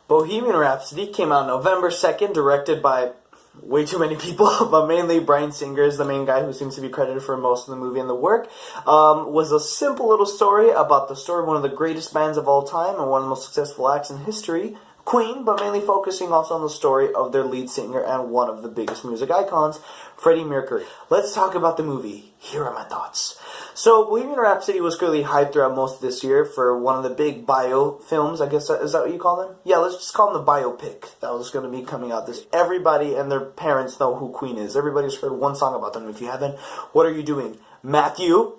Bohemian Rhapsody came out November 2nd, directed by way too many people, but mainly Bryan Singer is the main guy who seems to be credited for most of the movie and the work. Was a simple little story about the story of one of the greatest bands of all time and one of the most successful acts in history, Queen, but mainly focusing also on the story of their lead singer and one of the biggest music icons, Freddie Mercury. Let's talk about the movie. Here are my thoughts. So, Bohemian Rhapsody was clearly hyped throughout most of this year for one of the big bio films, I guess, is that what you call them? Yeah, let's just call them the biopic that was going to be coming out this. Everybody and their parents know who Queen is. Everybody's heard one song about them. If you haven't, what are you doing? Matthew,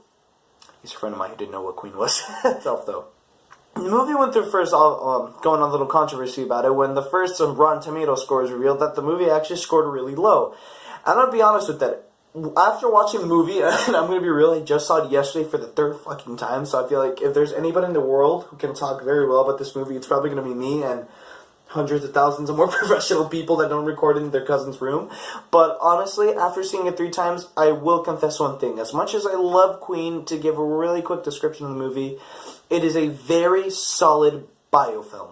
he's a friend of mine who didn't know what Queen was itself, though. The movie went through first, going on a little controversy about it, when the first Rotten Tomatoes scores revealed that the movie actually scored really low. I'm going to be honest with that. After watching the movie, and I'm going to be real, I just saw it yesterday for the third fucking time, so I feel like if there's anybody in the world who can talk very well about this movie, it's probably going to be me and hundreds of thousands of more professional people that don't record in their cousin's room. But honestly, after seeing it 3 times, I will confess one thing. As much as I love Queen, to give a really quick description of the movie, it is a very solid biofilm.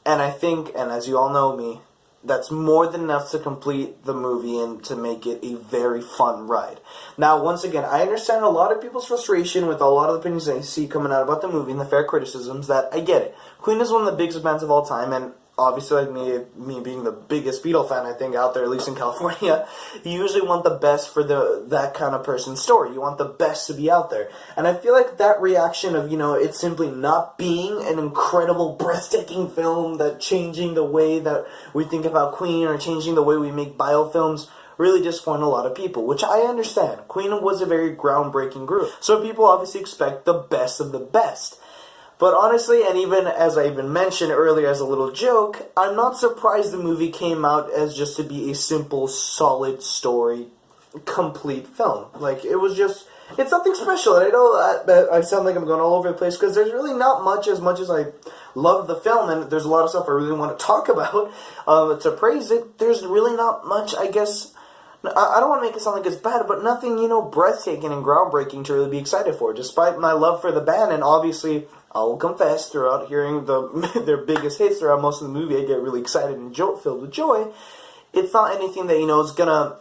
And I think, and as you all know me, that's more than enough to complete the movie and to make it a very fun ride. Now, once again, I understand a lot of people's frustration with a lot of the opinions I see coming out about the movie and the fair criticisms. That I get it. Queen is one of the biggest bands of all time, and obviously, like me being the biggest Beatle fan, I think, out there, at least in California, you usually want the best for that kind of person's story. You want the best to be out there. And I feel like that reaction of, it simply not being an incredible, breathtaking film that changing the way that we think about Queen or changing the way we make biofilms really disappointed a lot of people, which I understand. Queen was a very groundbreaking group. So people obviously expect the best of the best. But honestly, and even as I even mentioned earlier as a little joke, I'm not surprised the movie came out as just to be a simple, solid story, complete film. Like, it was just, it's something special. And I know I sound like I'm going all over the place because there's really not much as I love the film, and there's a lot of stuff I really want to talk about to praise it. There's really not much, I guess. I don't want to make it sound like it's bad, but nothing, breathtaking and groundbreaking to really be excited for. Despite my love for the band, and obviously, I will confess, throughout hearing their biggest hits throughout most of the movie, I get really excited and filled with joy. It's not anything that, is gonna,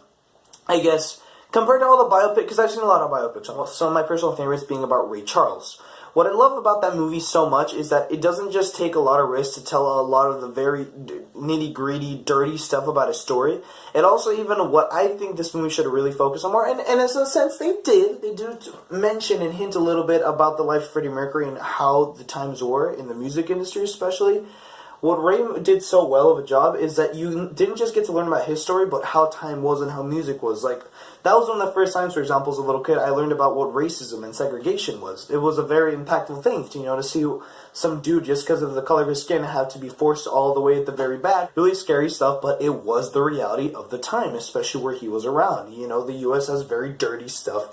I guess, compared to all the biopics, because I've seen a lot of biopics, some of my personal favorites being about Ray Charles. What I love about that movie so much is that it doesn't just take a lot of risks to tell a lot of the very nitty-gritty, dirty stuff about a story. It also, even what I think this movie should really focus on more, and in a sense they do mention and hint a little bit about the life of Freddie Mercury and how the times were in the music industry especially. What Ray did so well of a job is that you didn't just get to learn about his story, but how time was and how music was. Like, that was one of the first times, for example, as a little kid, I learned about what racism and segregation was. It was a very impactful thing, to see some dude, just because of the color of his skin, have to be forced all the way at the very back. Really scary stuff, but it was the reality of the time, especially where he was around. The U.S. has very dirty stuff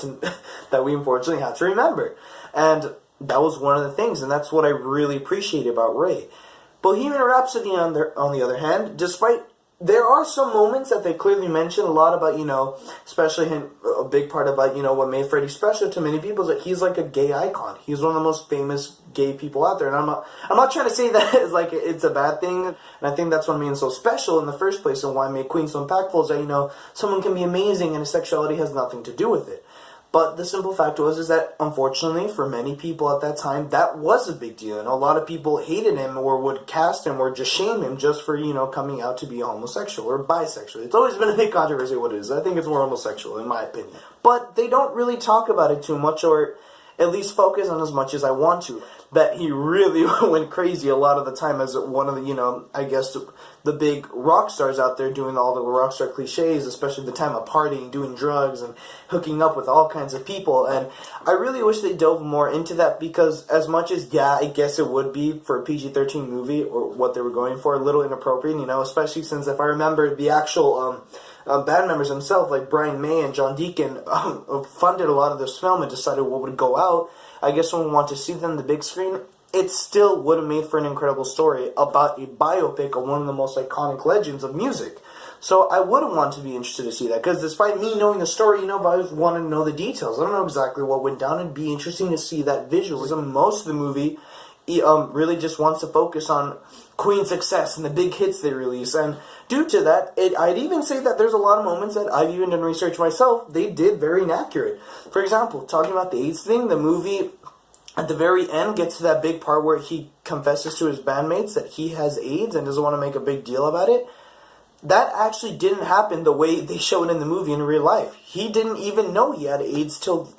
that we unfortunately have to remember. And that was one of the things, and that's what I really appreciate about Ray. Bohemian Rhapsody, on the other hand, despite there are some moments that they clearly mention a lot about, especially a big part about, what made Freddie special to many people is that he's like a gay icon. He's one of the most famous gay people out there, and I'm not trying to say that it's a bad thing, and I think that's what made him so special in the first place, and why made Queen so impactful is that, someone can be amazing and his sexuality has nothing to do with it. But the simple fact is that, unfortunately, for many people at that time, that was a big deal. And a lot of people hated him or would cast him or just shame him just for, coming out to be homosexual or bisexual. It's always been a big controversy what it is. I think it's more homosexual, in my opinion. But they don't really talk about it too much, or at least focus on as much as I want to. That he really went crazy a lot of the time as one of the, I guess, the big rock stars out there doing all the rock star cliches, especially the time of partying, doing drugs, and hooking up with all kinds of people. And I really wish they dove more into that, because as much as, I guess it would be for a PG-13 movie, or what they were going for, a little inappropriate, especially since if I remember the actual band members themselves, like Brian May and John Deacon, funded a lot of this film and decided what would go out. I guess when we want to see them on the big screen, it still would have made for an incredible story about a biopic of one of the most iconic legends of music. So I wouldn't want to be interested to see that, because despite me knowing the story, but I just wanted to know the details. I don't know exactly what went down. It'd be interesting to see that visualism. Most of the movie he really just wants to focus on Queen's success and the big hits they release. And due to that, I'd even say that there's a lot of moments that I've even done research myself, they did very inaccurate. For example, talking about the AIDS thing, the movie at the very end gets to that big part where he confesses to his bandmates that he has AIDS and doesn't want to make a big deal about it. That actually didn't happen the way they show it in the movie in real life. He didn't even know he had AIDS till,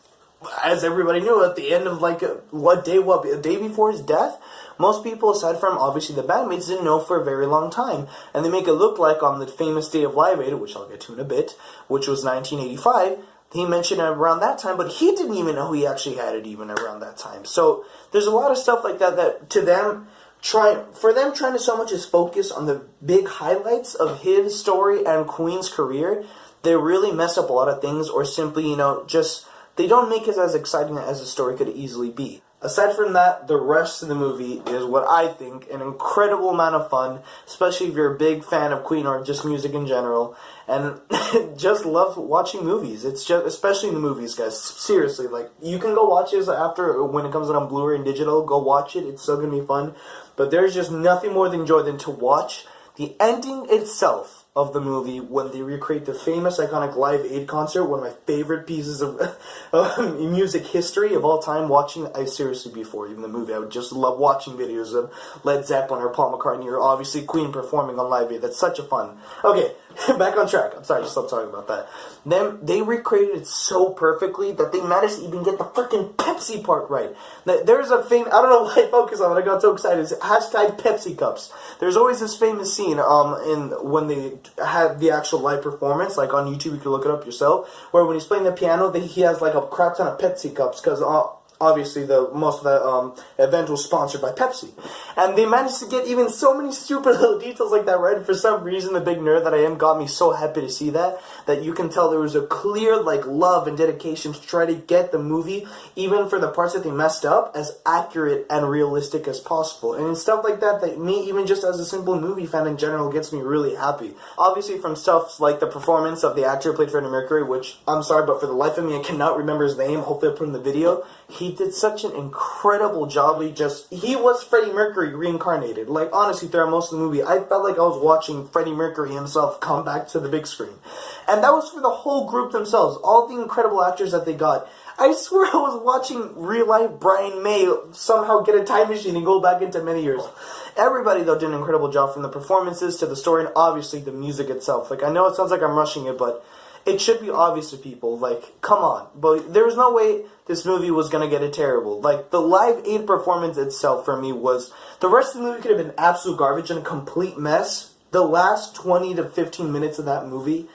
as everybody knew, at the end of a day before his death. Most people, aside from obviously the bandmates, didn't know for a very long time. And they make it look like on the famous day of Live Aid, which I'll get to in a bit, which was 1985, he mentioned it around that time, but he didn't even know he actually had it even around that time. So there's a lot of stuff like that to them, trying to so much as focus on the big highlights of his story and Queen's career, they really mess up a lot of things, or simply, just they don't make it as exciting as the story could easily be. Aside from that, the rest of the movie is what I think an incredible amount of fun, especially if you're a big fan of Queen or just music in general, and just love watching movies. It's just, especially in the movies, guys. Seriously, you can go watch it after, when it comes out on Blu-ray and digital, go watch it. It's still gonna be fun. But there's just nothing more than joy than to watch the ending itself of the movie when they recreate the famous iconic Live Aid concert, one of my favorite pieces of music history of all time. Before even the movie, I would just love watching videos of Led Zeppelin or Paul McCartney or obviously Queen performing on Live Aid. That's such a fun. Okay, back on track. I'm sorry, just stop talking about that. Then they recreated it so perfectly that they managed to even get the freaking Pepsi part right. There's a famous, I don't know why I focus on it, I got so excited. It's hashtag Pepsi Cups. There's always this famous scene when they had the actual live performance, like on YouTube, you can look it up yourself, where when he's playing the piano, he has like a crap ton of Pepsi Cups, because obviously most of the event was sponsored by Pepsi. And they managed to get even so many stupid little details like that right. And for some reason, the big nerd that I am got me so happy to see that you can tell there was a clear love and dedication to try to get the movie, even for the parts that they messed up, as accurate and realistic as possible. And stuff like that me, even just as a simple movie fan in general, gets me really happy. Obviously from stuff like the performance of the actor who played Freddie Mercury, which, I'm sorry, but for the life of me, I cannot remember his name. Hopefully I'll put in the video. He did such an incredible job. He was Freddie Mercury reincarnated. Honestly, throughout most of the movie, I felt like I was watching Freddie Mercury himself come back to the big screen. And that was for the whole group themselves. All the incredible actors that they got. I swear I was watching real-life Brian May somehow get a time machine and go back into many years. Everybody, though, did an incredible job, from the performances to the story and obviously the music itself. I know it sounds like I'm rushing it, but it should be obvious to people. Come on. But there was no way this movie was going to get it terrible. The Live Aid performance itself for me was... The rest of the movie could have been absolute garbage and a complete mess. The last 20 to 15 minutes of that movie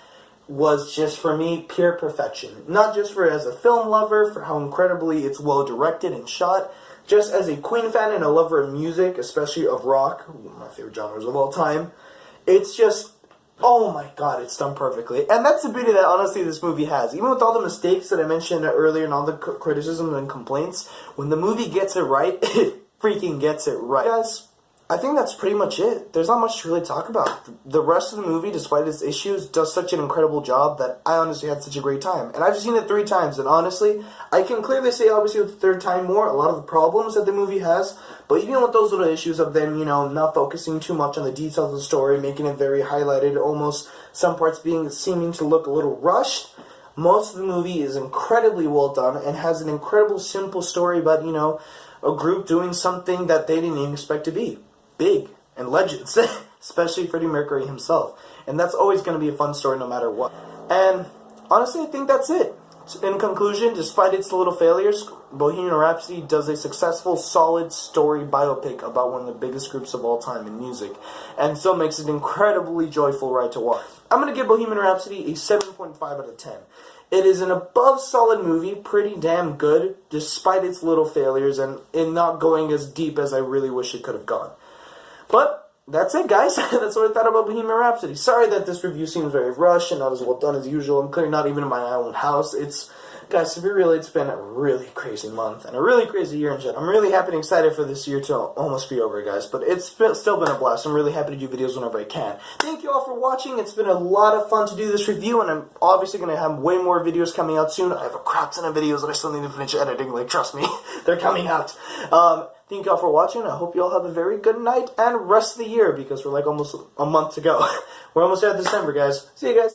was just, for me, pure perfection. Not just as a film lover, for how incredibly it's well directed and shot. Just as a Queen fan and a lover of music, especially of rock, one of my favorite genres of all time. It's just... Oh my god, it's done perfectly. And that's the beauty that, honestly, this movie has. Even with all the mistakes that I mentioned earlier and all the criticisms and complaints, when the movie gets it right, it freaking gets it right. Guys, I think that's pretty much it. There's not much to really talk about. The rest of the movie, despite its issues, does such an incredible job that I honestly had such a great time. And I've seen it 3 times, and honestly, I can clearly say, obviously, with the third time more, a lot of the problems that the movie has, but even with those little issues of them, not focusing too much on the details of the story, making it very highlighted, almost some parts seeming to look a little rushed, most of the movie is incredibly well done and has an incredible simple story about, a group doing something that they didn't even expect to be big and legends, especially Freddie Mercury himself. And that's always going to be a fun story no matter what. And honestly, I think that's it. In conclusion, despite its little failures, Bohemian Rhapsody does a successful, solid story biopic about one of the biggest groups of all time in music, and still makes it an incredibly joyful ride to watch. I'm going to give Bohemian Rhapsody a 7.5 out of 10. It is an above solid movie, pretty damn good, despite its little failures and in not going as deep as I really wish it could have gone. But that's it, guys. That's what I thought about Bohemian Rhapsody. Sorry that this review seems very rushed and not as well done as usual. I'm clearly not even in my own house. Guys, to be real, it's been a really crazy month and a really crazy year in general. I'm really happy and excited for this year to almost be over, guys. But it's still been a blast. I'm really happy to do videos whenever I can. Thank you all for watching. It's been a lot of fun to do this review, and I'm obviously going to have way more videos coming out soon. I have a crap ton of videos that I still need to finish editing. Trust me, they're coming out. Thank y'all for watching. I hope you all have a very good night and rest of the year, because we're like almost a month to go. We're almost at December, guys. See you guys.